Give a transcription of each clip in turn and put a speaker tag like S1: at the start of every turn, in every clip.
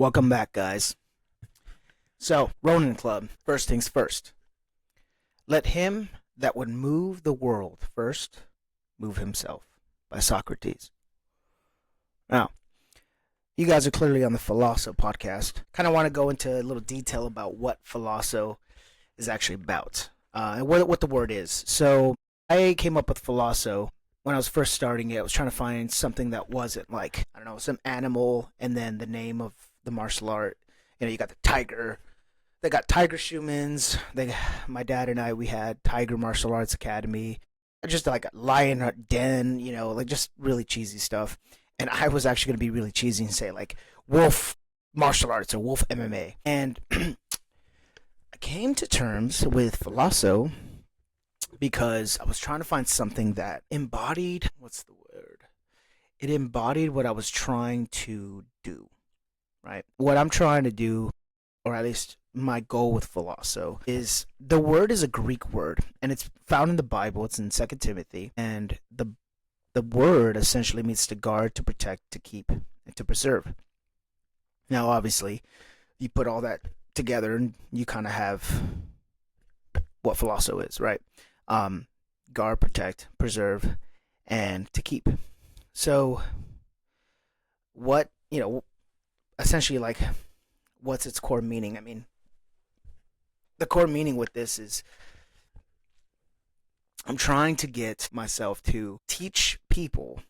S1: Welcome back, guys. So, Ronin Club, first things first. Let him that would move the world first move himself, by Socrates. Now, you guys are clearly on the Phylasso podcast. Kind of want to go into a little detail about what Phylasso is actually about and what the word is. So, I came up with Phylasso when I was first starting it. I was trying to find something that wasn't like, I don't know, some animal and then the name of the martial art. You got the tiger. They got Tiger Schumann's. My dad and I, we had Tiger Martial Arts Academy. Just like a Lion Den, like just really cheesy stuff. And I was actually going to be really cheesy and say like Wolf Martial Arts or Wolf MMA. And I came to terms with Phylasso because I was trying to find something that embodied, what's the word? It embodied what I was trying to do, right? What I'm trying to do, or at least my goal with Phylasso, is the word is a Greek word, and it's found in the Bible. It's in 2 Timothy, and the word essentially means to guard, to protect, to keep, and to preserve. Now, obviously, you put all that together, and you kind of have what Phylasso is, right? Guard, protect, preserve, and to keep. So, what, essentially, like, what's its core meaning? I mean, the core meaning with this is I'm trying to get myself to teach people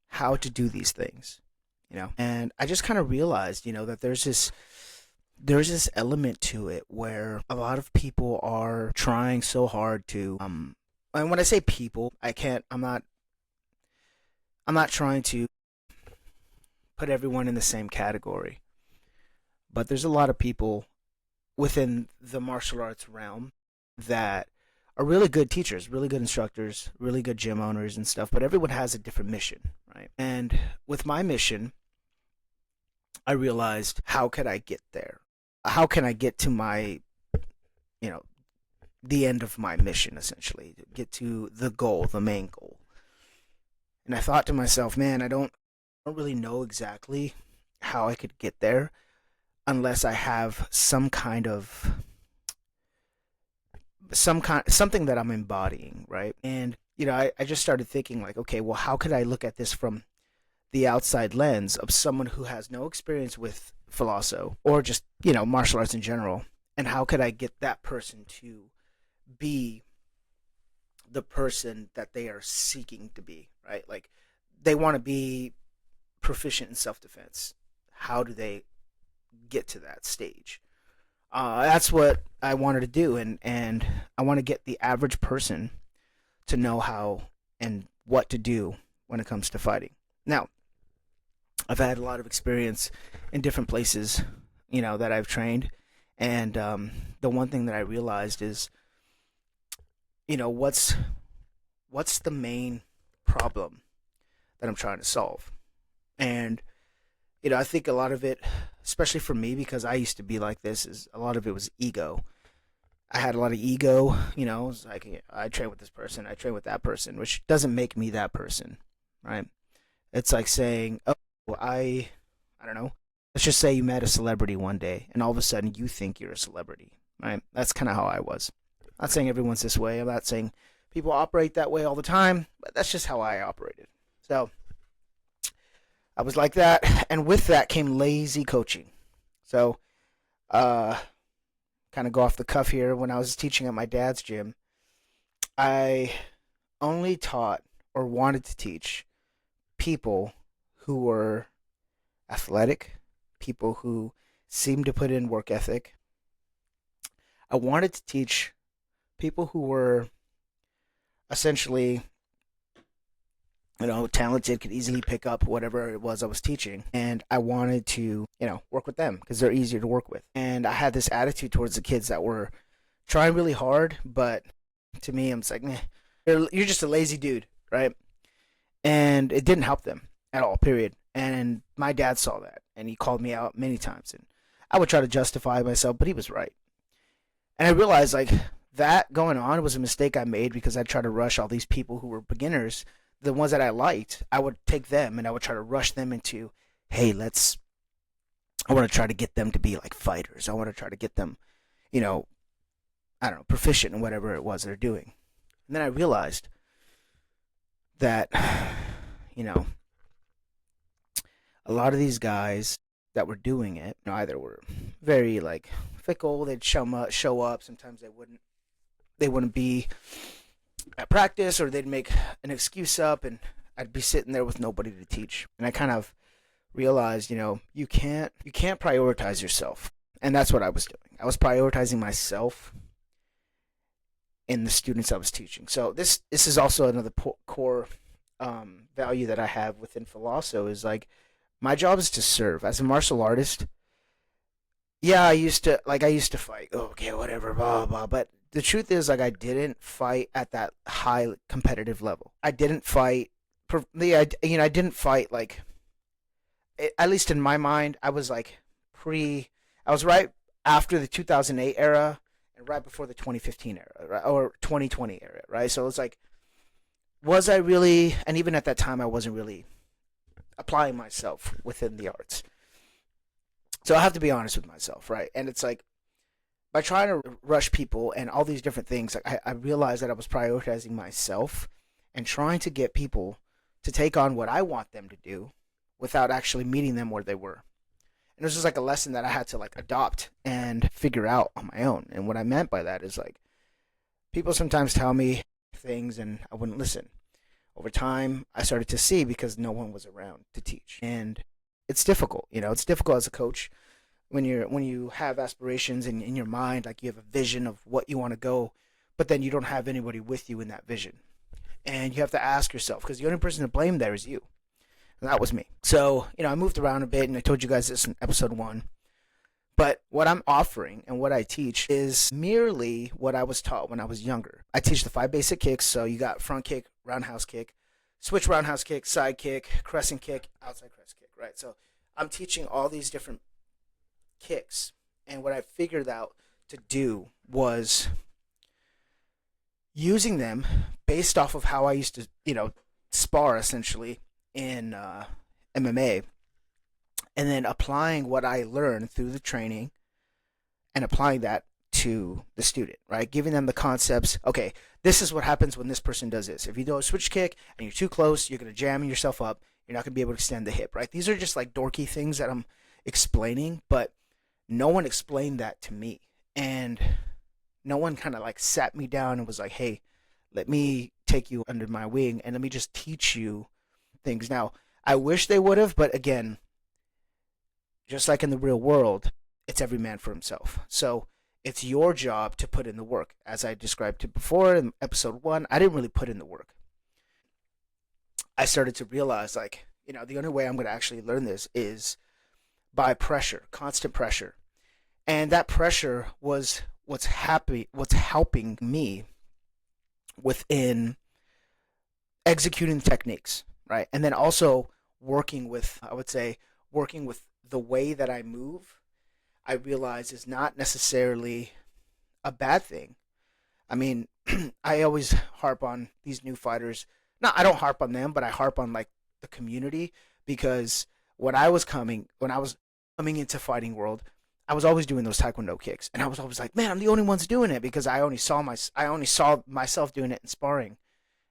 S1: how to do these things, and I just kind of realized, that there's this element to it where a lot of people are trying so hard to and when I say people, I'm not trying to put everyone in the same category, but there's a lot of people within the martial arts realm that are really good teachers, really good instructors, really good gym owners and stuff, but everyone has a different mission, right? And with my mission, I realized, how could I get there? How can I get to my, the end of my mission, essentially, to get to the goal, the main goal? And I thought to myself, man, I don't really know exactly how I could get there unless I have something that I'm embodying, right? And I just started thinking like, okay, well, how could I look at this from the outside lens of someone who has no experience with Phylasso or just martial arts in general, and how could I get that person to be the person that they are seeking to be, right? Like, they want to be proficient in self-defense. How do they get to that stage? That's what I wanted to do, and I want to get the average person to know how and what to do when it comes to fighting. Now, I've had a lot of experience in different places, that I've trained, and the one thing that I realized is, what's the main problem that I'm trying to solve? And I think a lot of it, especially for me, because I used to be like this, is a lot of it was ego. I had a lot of ego, it's like, I train with this person, I train with that person, which doesn't make me that person, right? It's like saying, oh, I don't know, let's just say you met a celebrity one day, and all of a sudden you think you're a celebrity, right? That's kind of how I was. I'm not saying everyone's this way, I'm not saying people operate that way all the time, but that's just how I operated. So, I was like that, and with that came lazy coaching. So, kind of go off the cuff here. When I was teaching at my dad's gym, I only taught or wanted to teach people who were athletic, people who seemed to put in work ethic. I wanted to teach people who were essentially talented, could easily pick up whatever it was I was teaching. And I wanted to, work with them because they're easier to work with. And I had this attitude towards the kids that were trying really hard, but to me, I'm just like, meh, you're just a lazy dude, right? And it didn't help them at all, period. And my dad saw that, and he called me out many times. And I would try to justify myself, but he was right. And I realized, like, that going on was a mistake I made because I tried to rush all these people who were beginners. The ones that I liked, I would take them and I would try to rush them into, hey, let's I want to try to get them to be like fighters. I want to try to get them, you know, I don't know, proficient in whatever it was they're doing. And then I realized that, you know, a lot of these guys that were doing it, you know, either were very like fickle. They'd show up. Sometimes they wouldn't. They wouldn't be at practice, or they'd make an excuse up, and I'd be sitting there with nobody to teach. And I kind of realized, you know, you can't prioritize yourself, and that's what I was doing. I was prioritizing myself in the students I was teaching. So this is also another core value that I have within Phylasso is like my job is to serve as a martial artist. Yeah, I used to fight. Oh, okay, whatever, blah blah. But the truth is, like, I didn't fight at that high competitive level. I didn't fight. I didn't fight like. At least in my mind, I was like I was right after the 2008 era and right before the 2015 era, right? Or 2020 era, right? So it's like, was I really? And even at that time, I wasn't really applying myself within the arts. So I have to be honest with myself, right? And it's like, by trying to rush people and all these different things, like I realized that I was prioritizing myself and trying to get people to take on what I want them to do without actually meeting them where they were. And it was just like a lesson that I had to like adopt and figure out on my own. And what I meant by that is like, people sometimes tell me things and I wouldn't listen. Over time, I started to see because no one was around to teach. And it's difficult, you know, it's difficult as a coach when you have aspirations in your mind, like you have a vision of what you want to go, but then you don't have anybody with you in that vision. And you have to ask yourself, because the only person to blame there is you. And that was me. So, you know, I moved around a bit, and I told you guys this in episode 1. But what I'm offering and what I teach is merely what I was taught when I was younger. I teach the 5 basic kicks. So you got front kick, roundhouse kick, switch roundhouse kick, side kick, crescent kick, outside crest kick, right? So I'm teaching all these different kicks. And what I figured out to do was using them based off of how I used to, you know, spar essentially in MMA, and then applying what I learned through the training and applying that to the student, right? Giving them the concepts. Okay, this is what happens when this person does this. If you do a switch kick and you're too close, you're going to jam yourself up. You're not going to be able to extend the hip, right? These are just like dorky things that I'm explaining, but no one explained that to me. And no one kind of like sat me down and was like, hey, let me take you under my wing and let me just teach you things. Now, I wish they would have, but again, just like in the real world, it's every man for himself. So it's your job to put in the work. As I described it before in episode 1, I didn't really put in the work. I started to realize, like, you know, the only way I'm going to actually learn this is by pressure, constant pressure. And that pressure was what's helping me within executing techniques, right? And then also working with the way that I move, I realize is not necessarily a bad thing. I mean, I always harp on these new fighters. No, I don't harp on them, but I harp on like the community, because when I was coming into fighting world, I was always doing those taekwondo kicks, and I was always like, man, I'm the only one's doing it, because I only saw myself doing it in sparring.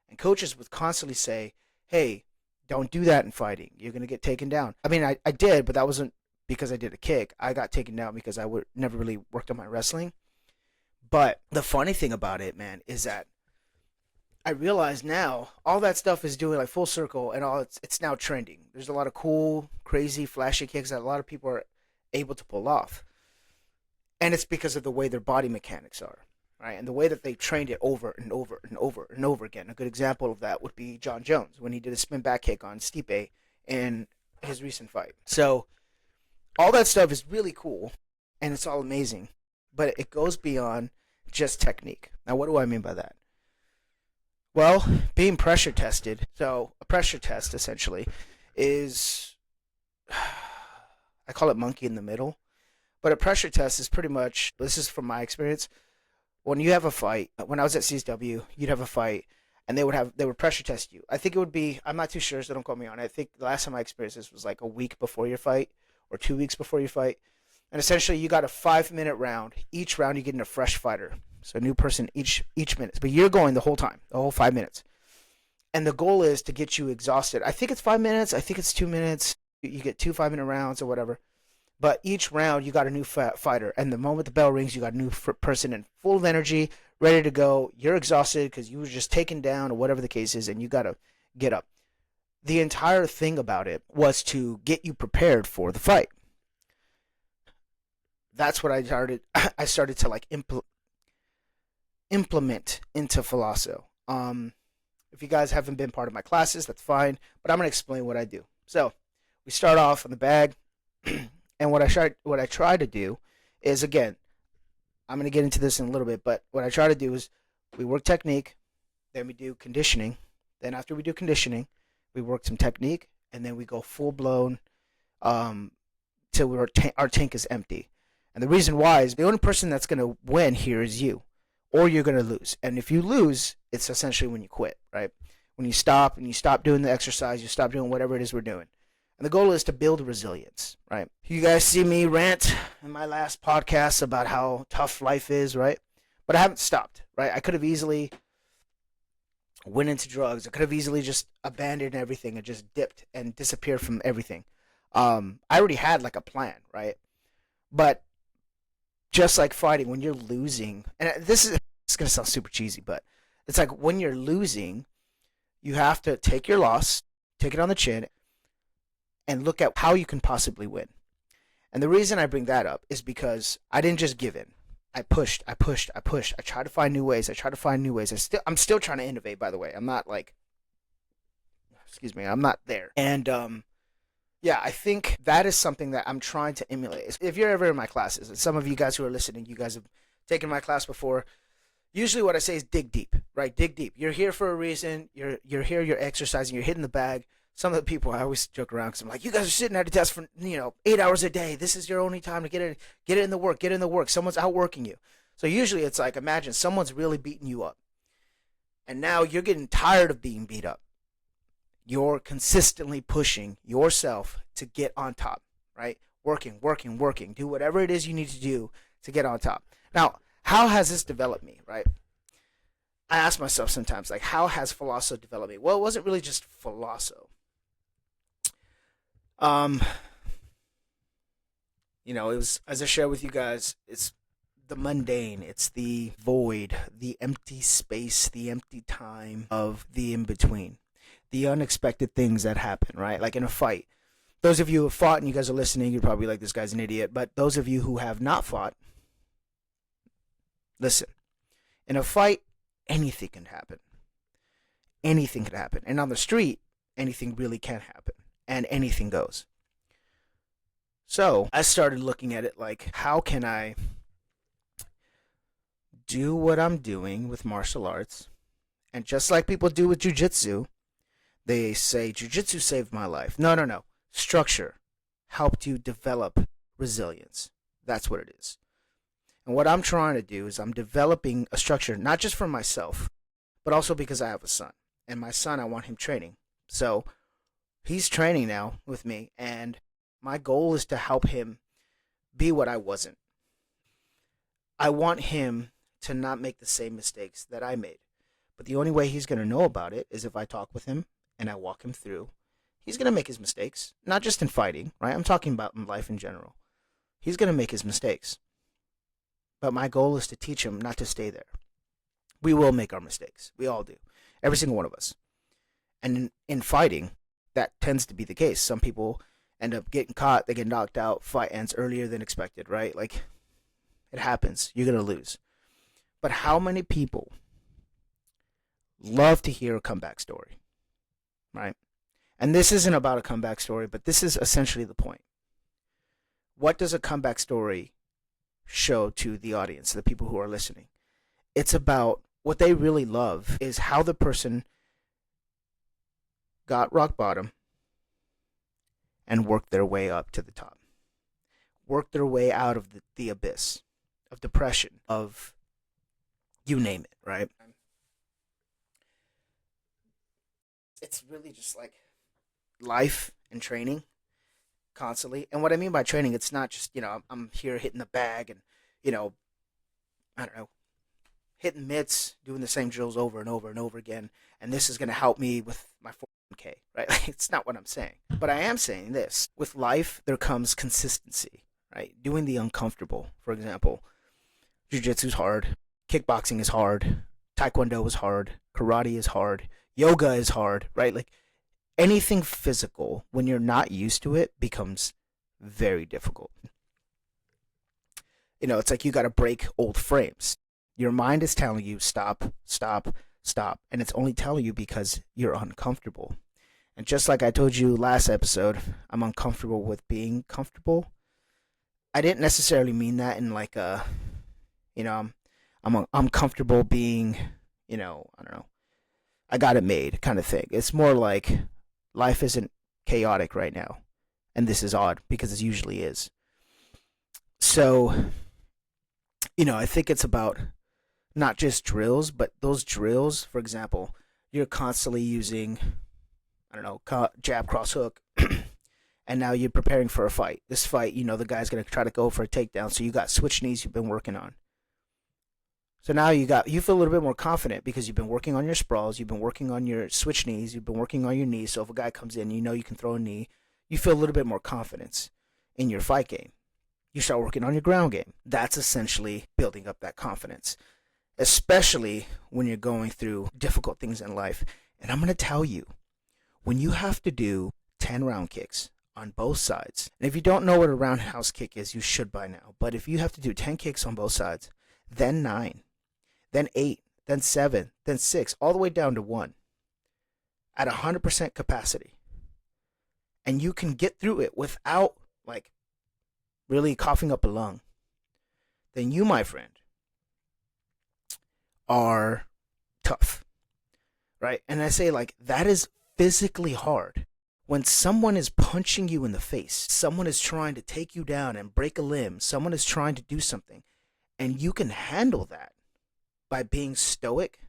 S1: And coaches would constantly say, hey, don't do that in fighting. You're going to get taken down. I mean, I did, but that wasn't because I did a kick. I got taken down because I never really worked on my wrestling. But the funny thing about it, man, is that I realize now all that stuff is doing like full circle, and it's now trending. There's a lot of cool, crazy, flashy kicks that a lot of people are able to pull off. And it's because of the way their body mechanics are. Right, and the way that they trained it over and over and over and over again. A good example of that would be John Jones when he did a spin back kick on Stipe in his recent fight. So all that stuff is really cool, and it's all amazing, but it goes beyond just technique. Now, what do I mean by that? Well, being pressure tested. So a pressure test essentially is, I call it monkey in the middle, but a pressure test is pretty much, this is from my experience, when you have a fight, when I was at CSW, you'd have a fight, and they would pressure test you. I think it would be, I'm not too sure, so don't quote me on it. I think the last time I experienced this was like a week before your fight, or 2 weeks before you fight. And essentially, you got a 5 minute round. Each round, you get in a fresh fighter. So a new person each minute. But you're going the whole time, the whole 5 minutes. And the goal is to get you exhausted. I think it's 5 minutes. I think it's 2 minutes. You get 2 5-minute rounds or whatever. But each round, you got a new fighter. And the moment the bell rings, you got a new person in full of energy, ready to go. You're exhausted because you were just taken down or whatever the case is, and you got to get up. The entire thing about it was to get you prepared for the fight. That's what I started. I started to like implement into Phylasso. If you guys haven't been part of my classes, that's fine. But I'm gonna explain what I do. So we start off on the bag, and what I try to do is, again, I'm gonna get into this in a little bit, but what I try to do is we work technique, then we do conditioning, then after we do conditioning, we work some technique, and then we go full blown till our tank is empty. And the reason why is the only person that's gonna win here is you, or you're gonna lose. And if you lose, it's essentially when you quit, right? When you stop and you stop doing the exercise, you stop doing whatever it is we're doing. And the goal is to build resilience, right? You guys see me rant in my last podcast about how tough life is, right? But I haven't stopped, right? I could have easily went into drugs. I could have easily just abandoned everything and just dipped and disappeared from everything. I already had like a plan, right? But just like fighting, when you're losing, and it's going to sound super cheesy, but it's like when you're losing, you have to take your loss, take it on the chin, and look at how you can possibly win. And the reason I bring that up is because I didn't just give in. I pushed. I tried to find new ways. I'm still trying to innovate, by the way. I'm not like, I'm not there. And yeah, I think that is something that I'm trying to emulate. If you're ever in my classes, and some of you guys who are listening, you guys have taken my class before, usually what I say is dig deep, right? Dig deep. You're here for a reason. You're here, you're exercising, you're hitting the bag. Some of the people, I always joke around because I'm like, you guys are sitting at a desk for 8 hours a day. This is your only time to get it in the work. Someone's outworking you. So usually it's like, imagine someone's really beating you up. And now you're getting tired of being beat up. You're consistently pushing yourself to get on top, right? Working. Do whatever it is you need to do to get on top. Now, how has this developed me, right? I ask myself sometimes, like, how has Phylasso developed me? Well, it wasn't really just Phylasso. It was, as I shared with you guys, it's the mundane, it's the void, the empty space, the empty time of the in-between, the unexpected things that happen, right? Like in a fight. Those of you who have fought and you guys are listening, you're probably like, this guy's an idiot. But those of you who have not fought, listen. In a fight, anything can happen. Anything can happen. And on the street, anything really can happen. And anything goes. So I started looking at it like, how can I do what I'm doing with martial arts? And just like people do with jiu-jitsu, they say, jiu-jitsu saved my life. No. Structure helped you develop resilience. That's what it is. And what I'm trying to do is I'm developing a structure, not just for myself, but also because I have a son. And my son, I want him training. So he's training now with me, and my goal is to help him be what I wasn't. I want him to not make the same mistakes that I made. But the only way he's going to know about it is if I talk with him and I walk him through. He's going to make his mistakes, not just in fighting, right? I'm talking about in life in general. He's going to make his mistakes. But my goal is to teach him not to stay there. We will make our mistakes. We all do. Every single one of us. And in fighting, that tends to be the case. Some people end up getting caught, they get knocked out, fight ends earlier than expected, right? Like, it happens. You're going to lose. But how many people love to hear a comeback story, right? And this isn't about a comeback story, but this is essentially the point. What does a comeback story show to the audience, the people who are listening? It's about what they really love is how the person got rock bottom and worked their way up to the top. Worked their way out of the abyss of depression, of you name it, right? It's really just like life and training. constantly. And what I mean by training, it's not just, I'm here hitting the bag and, you know, I don't know, hitting mitts, doing the same drills over and over and over again, and this is going to help me with my 401k, right? It's not what I'm saying. But I am saying this. With life, there comes consistency, right? Doing the uncomfortable. For example, jiu-jitsu is hard, kickboxing is hard, taekwondo is hard, karate is hard, yoga is hard, right? Like anything physical, when you're not used to it, becomes very difficult. It's like you got to break old frames. Your mind is telling you stop, stop, stop, and it's only telling you because you're uncomfortable. And just like I told you last episode, I'm uncomfortable with being comfortable. I didn't necessarily mean that in like a, I'm comfortable being, I don't know, I got it made kind of thing. It's more like life isn't chaotic right now, and this is odd because it usually is. So, I think it's about not just drills, but those drills, for example, you're constantly using, I don't know, jab, cross, hook, and now you're preparing for a fight. This fight, the guy's going to try to go for a takedown, so you got switch knees you've been working on. So now you feel a little bit more confident because you've been working on your sprawls, you've been working on your switch knees, you've been working on your knees, so if a guy comes in, you can throw a knee, you feel a little bit more confidence in your fight game. You start working on your ground game. That's essentially building up that confidence, especially when you're going through difficult things in life. And I'm going to tell you, when you have to do 10 round kicks on both sides, and if you don't know what a roundhouse kick is, you should by now, but if you have to do 10 kicks on both sides, then 9, then 8, then 7, then 6, all the way down to 1, at 100% capacity, and you can get through it without, like, really coughing up a lung, then you, my friend, are tough, right? And I say, like, that is physically hard. When someone is punching you in the face, someone is trying to take you down and break a limb, someone is trying to do something, and you can handle that by being stoic,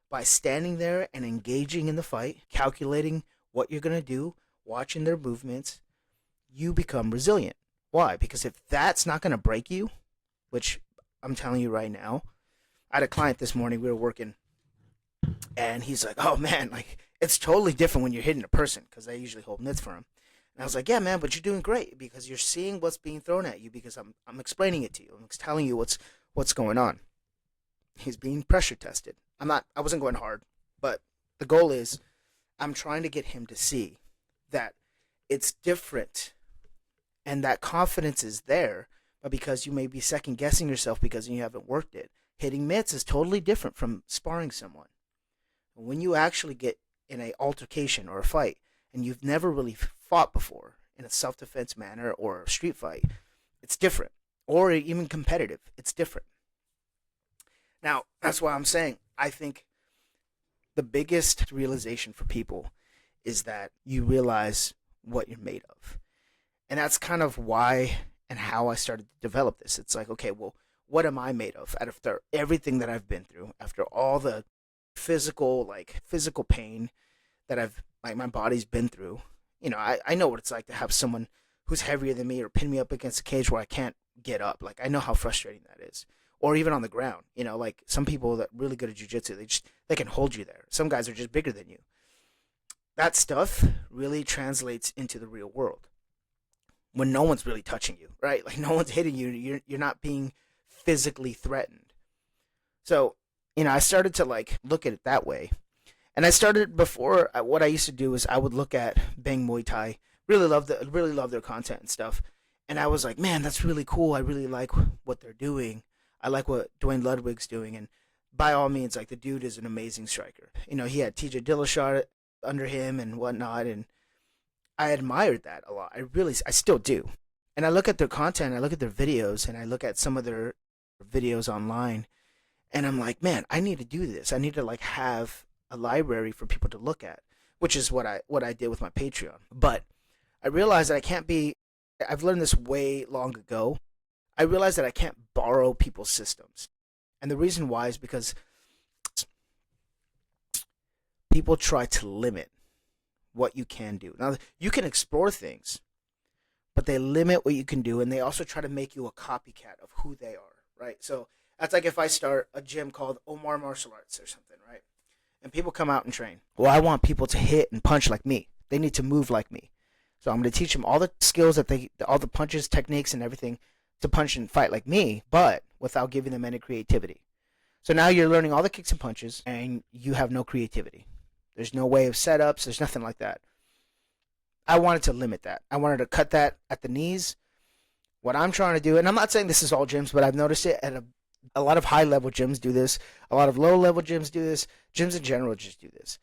S1: by standing there and engaging in the fight, calculating what you're going to do, watching their movements, you become resilient. Why? Because if that's not going to break you, which I'm telling you right now, I had a client this morning, we were working, and he's like, oh man, like, it's totally different when you're hitting a person, because I usually hold mitts for him. And I was like, yeah, man, but you're doing great, because you're seeing what's being thrown at you, because I'm explaining it to you. I'm telling you what's going on. He's being pressure tested. I wasn't going hard, but the goal is I'm trying to get him to see that it's different and that confidence is there, but because you may be second guessing yourself because you haven't worked it. Hitting mitts is totally different from sparring someone. When you actually get in an altercation or a fight and you've never really fought before in a self-defense manner or a street fight, it's different. Or even competitive, it's different. Now, that's why I'm saying I think the biggest realization for people is that you realize what you're made of. And that's kind of why and how I started to develop this. It's like, okay, well, what am I made of? After everything that I've been through, after all the physical pain that my body's been through, I know what it's like to have someone who's heavier than me or pin me up against a cage where I can't get up. Like, I know how frustrating that is. Or even on the ground, like some people that are really good at jiu-jitsu, they can hold you there. Some guys are just bigger than you. That stuff really translates into the real world when no one's really touching you, right? Like, no one's hitting you. You're not being physically threatened. So, I started to like look at it that way. And I started before, what I used to do is I would look at Bang Muay Thai, really love their content and stuff. And I was like, man, that's really cool. I really like what they're doing. I like what Dwayne Ludwig's doing. And by all means, like, the dude is an amazing striker. He had TJ Dillashaw under him and whatnot. And I admired that a lot. I still do. And I look at their content, I look at their videos, and I look at some of their videos online. And I'm like, man, I need to do this. I need to like have a library for people to look at, which is what I did with my Patreon. But I realized that I've learned this way long ago. I realized that I can't borrow people's systems. And the reason why is because people try to limit what you can do. Now, you can explore things, but they limit what you can do, and they also try to make you a copycat of who they are, right? So that's like if I start a gym called Omar Martial Arts or something, right? And people come out and train. Well, I want people to hit and punch like me. They need to move like me. So I'm going to teach them all the skills all the punches, techniques, and everything to punch and fight like me, but without giving them any creativity. So now you're learning all the kicks and punches, and you have no creativity. There's no way of setups. There's nothing like that. I wanted to limit that. I wanted to cut that at the knees. What I'm trying to do, and I'm not saying this is all gyms, but I've noticed it at a lot of high-level gyms do this. A lot of low-level gyms do this. Gyms in general just do this.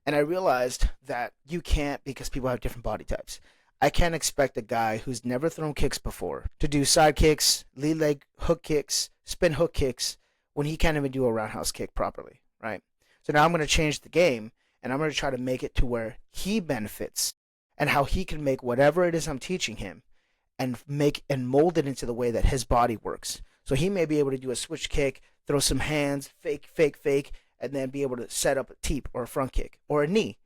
S1: And I realized that you can't, because people have different body types. I can't expect a guy who's never thrown kicks before to do side kicks, lead leg hook kicks, spin hook kicks, when he can't even do a roundhouse kick properly, right? So now I'm going to change the game, and I'm going to try to make it to where he benefits and how he can make whatever it is I'm teaching him and mold it into the way that his body works. So he may be able to do a switch kick, throw some hands, fake, and then be able to set up a teep or a front kick or a knee,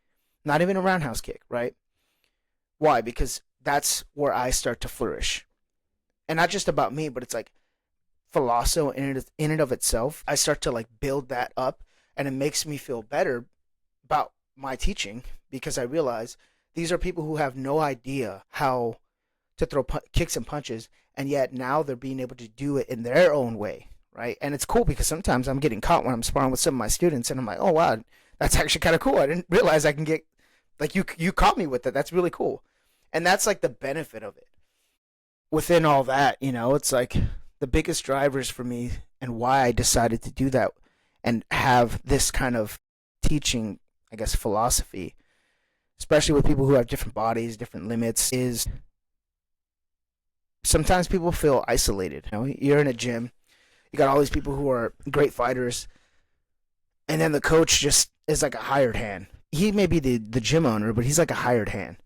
S1: not even a roundhouse kick, right? Why? Because that's where I start to flourish. And not just about me, but it's like Phylasso in and of itself. I start to like build that up, and it makes me feel better about my teaching, because I realize these are people who have no idea how to throw kicks and punches, and yet now they're being able to do it in their own way, right? And it's cool because sometimes I'm getting caught when I'm sparring with some of my students, and I'm like, oh wow, that's actually kind of cool. I didn't realize I can get, like, you caught me with it. That's really cool. And that's like the benefit of it. Within all that, it's like the biggest drivers for me and why I decided to do that and have this kind of teaching, I guess, philosophy, especially with people who have different bodies, different limits, is sometimes people feel isolated. You're in a gym, you got all these people who are great fighters, and then the coach just is like a hired hand. He may be the gym owner, but he's like a hired hand.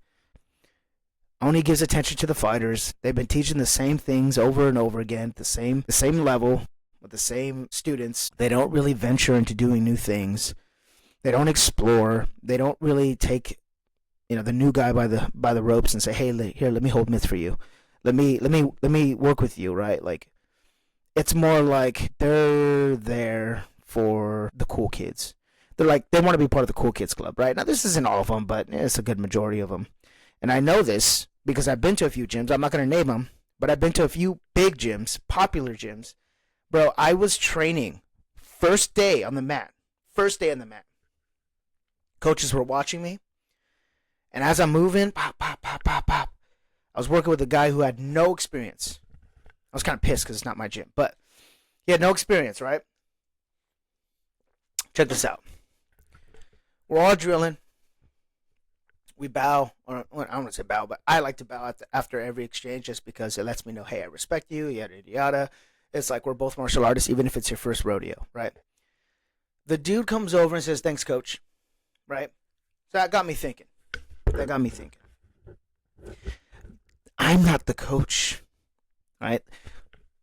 S1: Only gives attention to the fighters. They've been teaching the same things over and over again at the same level with the same students. They don't really venture into doing new things. They don't explore. They don't really take, the new guy by the ropes and say, "Hey, here, let me hold mitts for you. Let me work with you," right? Like, it's more like they're there for the cool kids. They're like, they want to be part of the cool kids club, right? Now, this isn't all of them, but it's a good majority of them. And I know this because I've been to a few gyms. I'm not going to name them, but I've been to a few big gyms, popular gyms. Bro, I was training first day on the mat. Coaches were watching me. And as I'm moving, pop, pop, pop, pop, pop, I was working with a guy who had no experience. I was kind of pissed because it's not my gym, but he had no experience, right? Check this out. We're all drilling. We bow, or I don't want to say bow, but I like to bow after every exchange just because it lets me know, hey, I respect you, yada, yada, yada. It's like we're both martial artists, even if it's your first rodeo, right? The dude comes over and says, "Thanks, coach," right? So that got me thinking. I'm not the coach, right?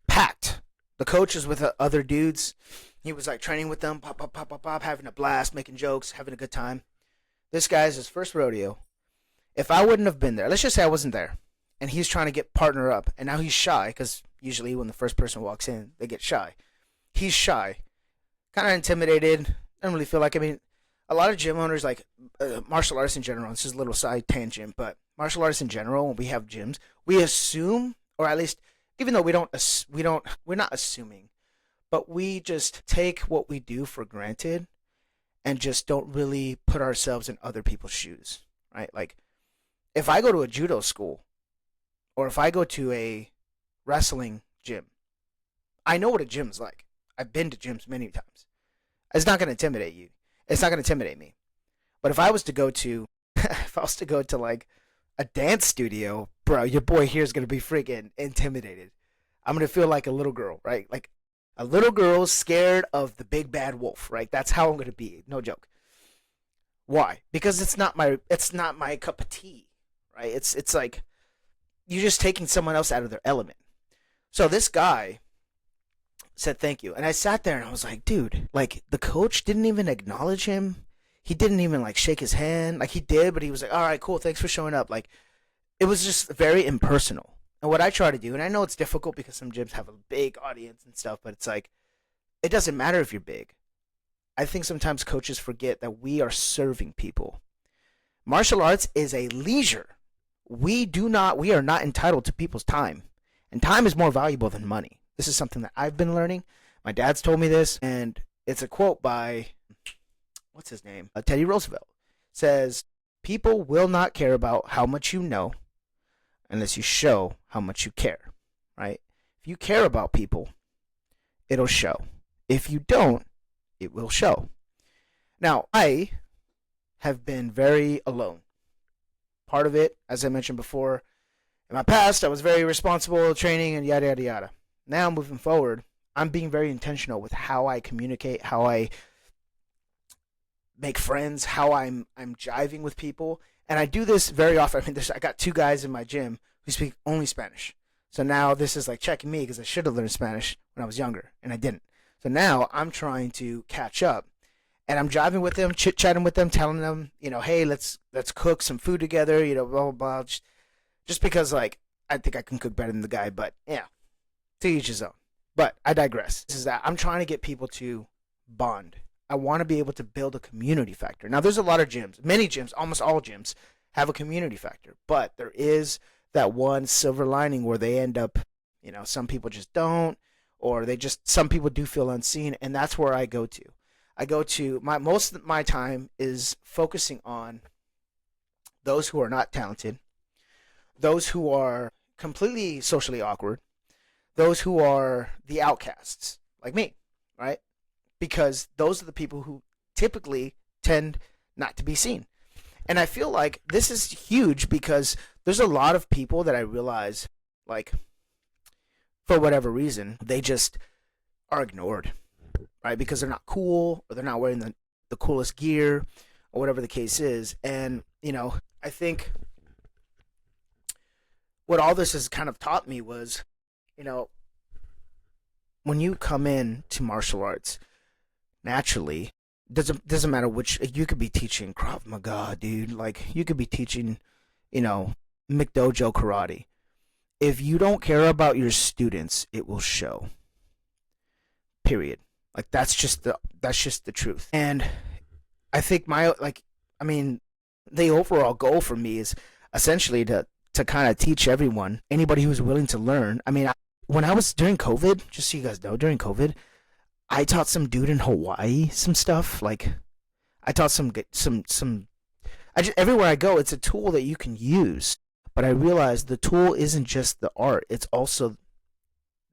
S1: Packed. The coach is with other dudes. He was like training with them, pop, pop, pop, pop, pop, having a blast, making jokes, having a good time. This guy's his first rodeo. If I wouldn't have been there, let's just say I wasn't there, and he's trying to get partner up, and now he's shy, because usually when the first person walks in, they get shy. He's shy, kind of intimidated, doesn't really feel like, a lot of gym owners, like martial artists in general, this is a little side tangent, but martial artists in general, when we have gyms, we assume, or at least, even though we're not assuming, but we just take what we do for granted and just don't really put ourselves in other people's shoes, right? Like, if I go to a judo school, or if I go to a wrestling gym, I know what a gym's like. I've been to gyms many times. It's not going to intimidate you. It's not going to intimidate me. But if I was to go to, like a dance studio, bro, your boy here is going to be freaking intimidated. I'm going to feel like a little girl, right? Like a little girl scared of the big bad wolf, right? That's how I'm going to be. No joke. Why? Because it's not my cup of tea, right? It's like you're just taking someone else out of their element. So this guy said thank you, and I sat there and I was like, dude, like the coach didn't even acknowledge him. He didn't even like shake his hand. Like he did, but he was like, all right, cool, thanks for showing up. Like it was just very impersonal. And what I try to do, and I know it's difficult because some gyms have a big audience and stuff, but it's like, it doesn't matter if you're big. I think sometimes coaches forget that we are serving people. Martial arts is a leisure. We are not entitled to people's time. And time is more valuable than money. This is something that I've been learning. My dad's told me this, and it's a quote by, what's his name? Teddy Roosevelt. It says, people will not care about how much you know unless you show how much you care, right? If you care about people, it'll show. If you don't, it will show. Now, I have been very alone. Part of it, as I mentioned before, in my past, I was very responsible, training, and yada, yada, yada. Now, moving forward, I'm being very intentional with how I communicate, how I make friends, how I'm jiving with people. And I do this very often. I mean, I got 2 guys in my gym who speak only Spanish. So now this is like checking me because I should have learned Spanish when I was younger, and I didn't. So now I'm trying to catch up. And I'm jiving with them, chit-chatting with them, telling them, hey, let's cook some food together, blah, blah, blah. Just because, like, I think I can cook better than the guy, but, yeah, to each his own. But I digress. This is that I'm trying to get people to bond. I want to be able to build a community factor. Now, there's a lot of gyms. Many gyms, almost all gyms, have a community factor. But there is that one silver lining where they end up, some people just don't, or some people do feel unseen, and that's where I go to. Most of my time is focusing on those who are not talented, those who are completely socially awkward, those who are the outcasts, like me, right? Because those are the people who typically tend not to be seen. And I feel like this is huge because there's a lot of people that I realize, like, for whatever reason, they just are ignored. Right, because they're not cool, or they're not wearing the coolest gear, or whatever the case is. And, I think what all this has kind of taught me was, when you come in to martial arts, naturally, doesn't matter you could be teaching Krav Maga, dude. Like, you could be teaching, McDojo karate. If you don't care about your students, it will show. Period. Like, that's just the truth. And I think the overall goal for me is essentially to kind of teach everyone, anybody who's willing to learn. I mean, when I was during COVID, just so you guys know, during COVID, I taught some dude in Hawaii some stuff. Like, I taught everywhere I go, it's a tool that you can use. But I realized the tool isn't just the art, it's also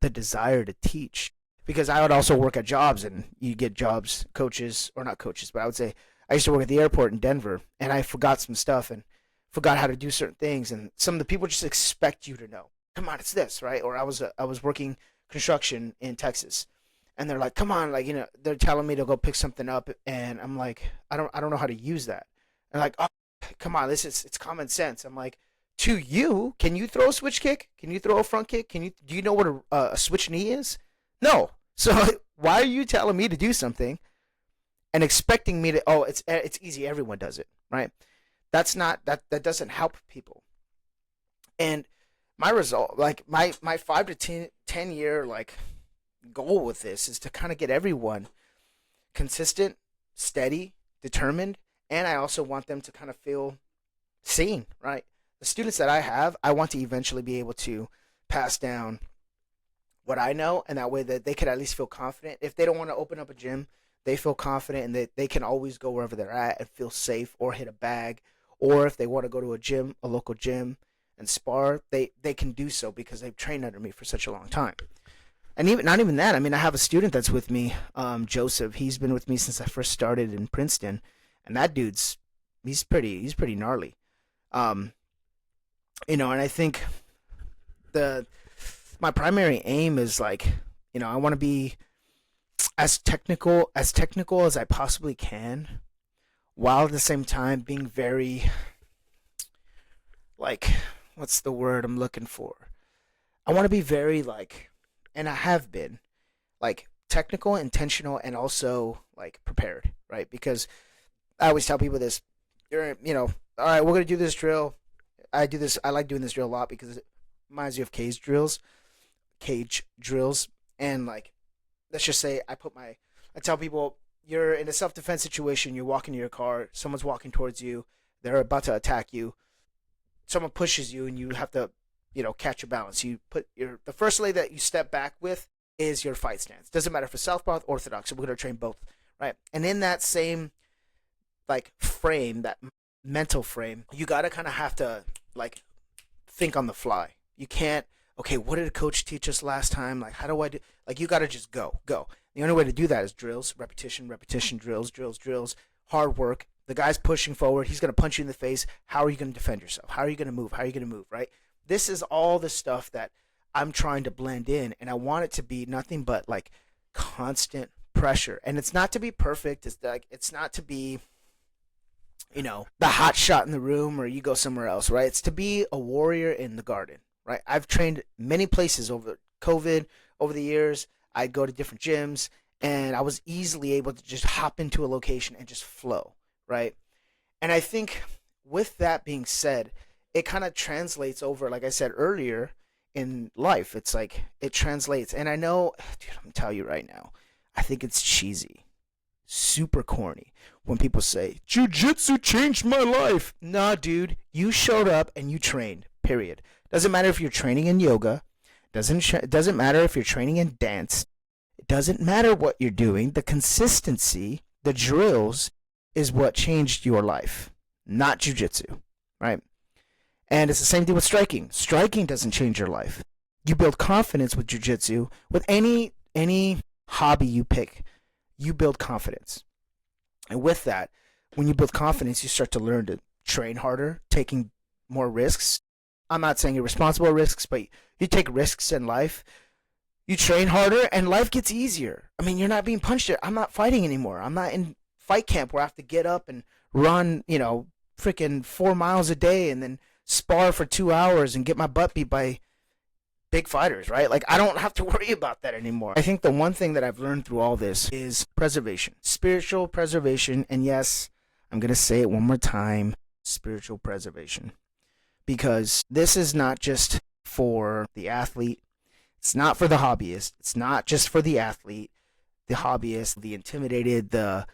S1: the desire to teach. Because I would also work at jobs, and you get jobs, coaches, or not coaches, but I would say I used to work at the airport in Denver, and I forgot some stuff and forgot how to do certain things, and some of the people just expect you to know. Come on, it's this, right? Or I was working construction in Texas, and they're like, come on, like, they're telling me to go pick something up, and I'm like, I don't know how to use that. And like, oh, come on, it's common sense. I'm like, to you, can you throw a switch kick? Can you throw a front kick? Do you know what a switch knee is? No. So why are you telling me to do something and expecting me to, it's easy, everyone does it, right? That doesn't help people. And my result, like my 5 to 10 year like goal with this is to kind of get everyone consistent, steady, determined, and I also want them to kind of feel seen, right? The students that I have, I want to eventually be able to pass down what I know, and that way that they could at least feel confident. If they don't want to open up a gym, they feel confident and that they can always go wherever they're at and feel safe, or hit a bag, or if they want to go to a local gym and spar, they can do so because they've trained under me for such a long time. And not even that, I mean, I have a student that's with me, Joseph. He's been with me since I first started in Princeton, and that dude's he's pretty gnarly. And I think my primary aim is like, I want to be as technical as I possibly can, while at the same time being very, like, what's the word I'm looking for? I want to be very, like, and I have been, like, technical, intentional, and also, like, prepared, right? Because I always tell people this, all right, we're going to do this drill. I do this. I like doing this drill a lot because it reminds you of cage drills, and like let's just say I tell people you're in a self defense situation. You're walking to your car. Someone's walking towards you. They're about to attack you. Someone pushes you, and you have to catch your balance. You put the first leg that you step back with is your fight stance. Doesn't matter if it's southpaw or orthodox. We're gonna train both, right? And in that same like frame, that mental frame, you gotta kind of have to like think on the fly. You can't. Okay, what did a coach teach us last time? Like, how do I do? Like, you gotta just go. The only way to do that is drills, repetition, drills, hard work. The guy's pushing forward. He's gonna punch you in the face. How are you gonna defend yourself? How are you gonna move? Right? This is all the stuff that I'm trying to blend in, and I want it to be nothing but like constant pressure. And it's not to be perfect. It's not to be the hot shot in the room or you go somewhere else, right? It's to be a warrior in the garden, right? I've trained many places over COVID, over the years. I'd go to different gyms, and I was easily able to just hop into a location and just flow, right? And I think with that being said, it kind of translates over, like I said earlier, in life. It's like it translates. And I know, dude, I'm telling you right now, I think it's cheesy, super corny when people say jiu-jitsu changed my life. Nah, dude, you showed up and you trained, period. Doesn't matter if you're training in yoga, doesn't matter if you're training in dance, it doesn't matter what you're doing. The consistency, the drills is what changed your life, not jiu-jitsu, right? And it's the same thing with striking. Striking doesn't change your life. You build confidence with jiu-jitsu. With any hobby you pick, you build confidence. And with that, when you build confidence, you start to learn to train harder, taking more risks. I'm not saying irresponsible risks, but you take risks in life. You train harder, and life gets easier. I mean, you're not being punched at. I'm not fighting anymore. I'm not in fight camp where I have to get up and run, freaking 4 miles a day and then spar for 2 hours and get my butt beat by big fighters, right? Like, I don't have to worry about that anymore. I think the one thing that I've learned through all this is preservation, spiritual preservation. And yes, I'm going to say it one more time, spiritual preservation. Because this is not just for the athlete. It's not for the hobbyist. It's not just for the athlete, the hobbyist, the intimidated, the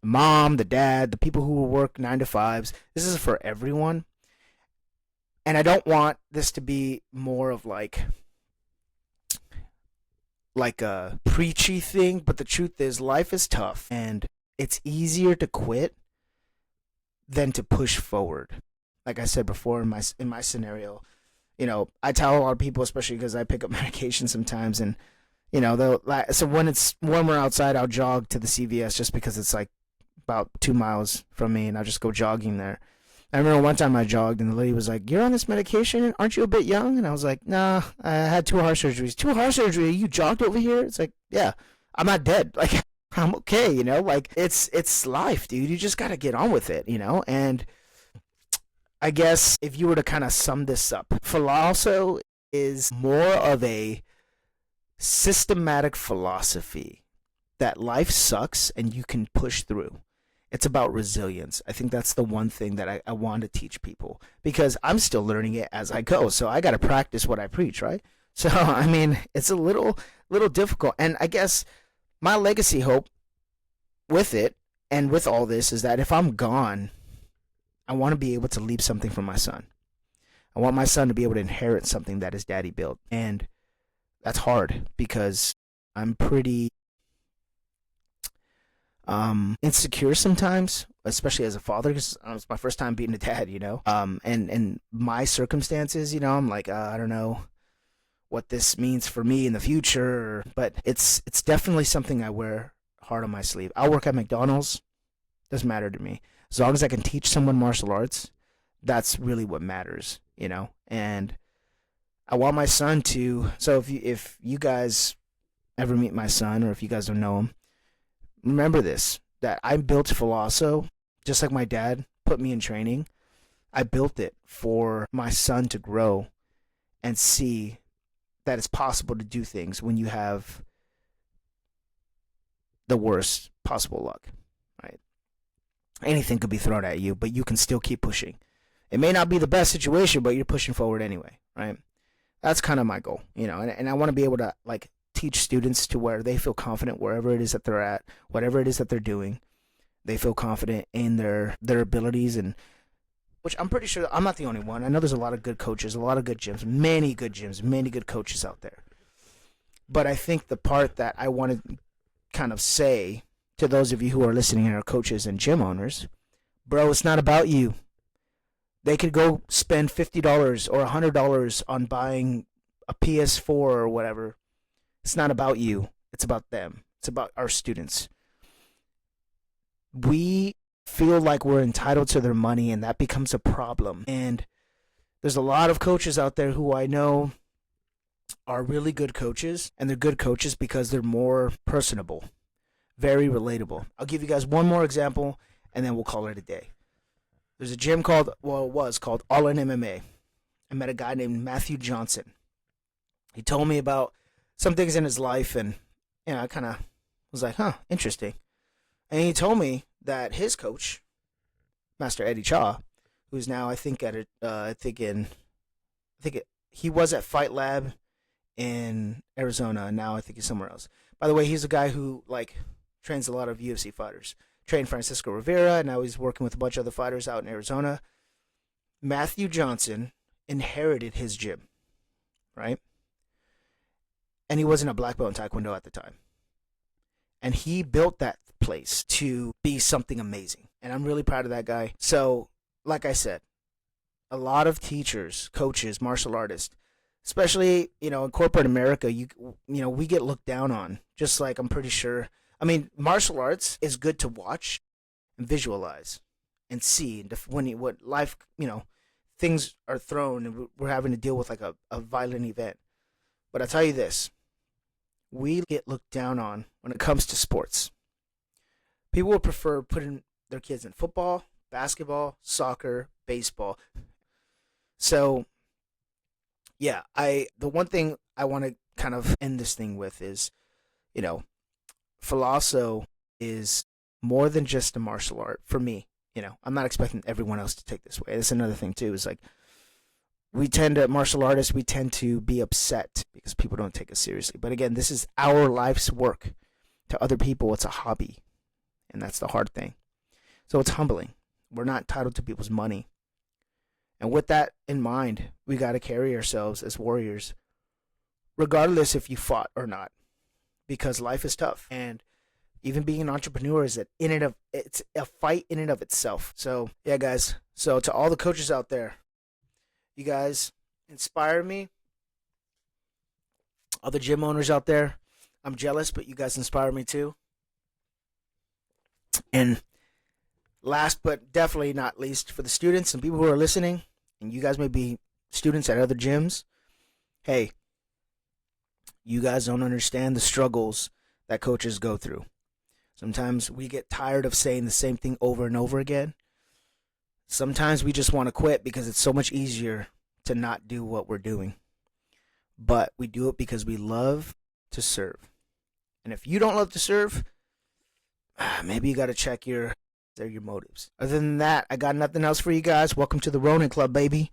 S1: mom, the dad, the people who work 9 to 5s. This is for everyone. And I don't want this to be more of like a preachy thing, but the truth is life is tough and it's easier to quit than to push forward. Like I said before in my scenario, I tell a lot of people, especially because I pick up medication sometimes, and so when we're outside, I'll jog to the CVS just because it's like about 2 miles from me, and I'll just go jogging there. I remember one time I jogged and the lady was like, "You're on this medication? Aren't you a bit young?" And I was like, "Nah, I had 2 heart surgeries." 2 heart surgery? You jogged over here? It's like, yeah, I'm not dead. Like, I'm okay, Like, it's life, dude. You just gotta get on with it, And I guess if you were to kind of sum this up, Phylasso is more of a systematic philosophy that life sucks and you can push through. It's about resilience. I think that's the one thing that I want to teach people, because I'm still learning it as I go. So I got to practice what I preach, right? So, I mean, it's a little difficult. And I guess my legacy hope with it and with all this is that if I'm gone, I want to be able to leave something for my son. I want my son to be able to inherit something that his daddy built. And that's hard because I'm pretty insecure sometimes, especially as a father, because it's my first time being a dad, and my circumstances, I'm like, I don't know what this means for me in the future, but it's definitely something I wear hard on my sleeve. I'll work at McDonald's, doesn't matter to me. As long as I can teach someone martial arts, that's really what matters, and I want my son to, so if you guys ever meet my son, or if you guys don't know him, remember this, that I built Phylasso, just like my dad put me in training. I built it for my son to grow and see that it's possible to do things when you have the worst possible luck, right? Anything could be thrown at you, but you can still keep pushing. It may not be the best situation, but you're pushing forward anyway, right? That's kind of my goal, and I want to be able to like teach students to where they feel confident wherever it is that they're at, whatever it is that they're doing. They feel confident in their abilities, and which I'm pretty sure I'm not the only one. I know there's a lot of good coaches, a lot of good gyms, many good coaches out there. But I think the part that I want to kind of say to those of you who are listening and are coaches and gym owners, bro, it's not about you. They could go spend $50 or $100 on buying a PS4 or whatever. It's not about you. It's about them. It's about our students. We feel like we're entitled to their money, and that becomes a problem. And there's a lot of coaches out there who I know are really good coaches, and they're good coaches because they're more personable, very relatable. I'll give you guys one more example, and then we'll call it a day. There's a gym it was called All In MMA. I met a guy named Matthew Johnson. He told me about some things in his life, and I kind of was like, huh, interesting. And he told me that his coach, Master Eddie Cha, who's now he was at Fight Lab in Arizona, and now I think he's somewhere else. By the way, he's a guy who like trains a lot of UFC fighters. Trained Francisco Rivera, and now he's working with a bunch of other fighters out in Arizona. Matthew Johnson inherited his gym, right? And he wasn't a black belt in Taekwondo at the time. And he built that place to be something amazing. And I'm really proud of that guy. So, like I said, a lot of teachers, coaches, martial artists, especially, in corporate America, we get looked down on. Just like I'm pretty sure. I mean, martial arts is good to watch and visualize and see. And what life, things are thrown and we're having to deal with like a violent event. But I tell you this, we get looked down on when it comes to sports. People would prefer putting their kids in football, basketball, soccer, baseball. So, yeah, the one thing I want to kind of end this thing with is, Phylasso is more than just a martial art for me. I'm not expecting everyone else to take this way. That's another thing too. Is like martial artists, we tend to be upset because people don't take us seriously. But again, this is our life's work. To other people, it's a hobby, and that's the hard thing. So it's humbling. We're not entitled to people's money. And with that in mind, we got to carry ourselves as warriors, regardless if you fought or not. Because life is tough, and even being an entrepreneur is it's a fight in and of itself. So yeah, guys. So to all the coaches out there, you guys inspire me. All the gym owners out there, I'm jealous, but you guys inspire me too. And last but definitely not least, for the students and people who are listening, and you guys may be students at other gyms, hey. You guys don't understand the struggles that coaches go through. Sometimes we get tired of saying the same thing over and over again. Sometimes we just want to quit because it's so much easier to not do what we're doing. But we do it because we love to serve. And if you don't love to serve, maybe you got to check your motives. Other than that, I got nothing else for you guys. Welcome to the Ronin Club, baby.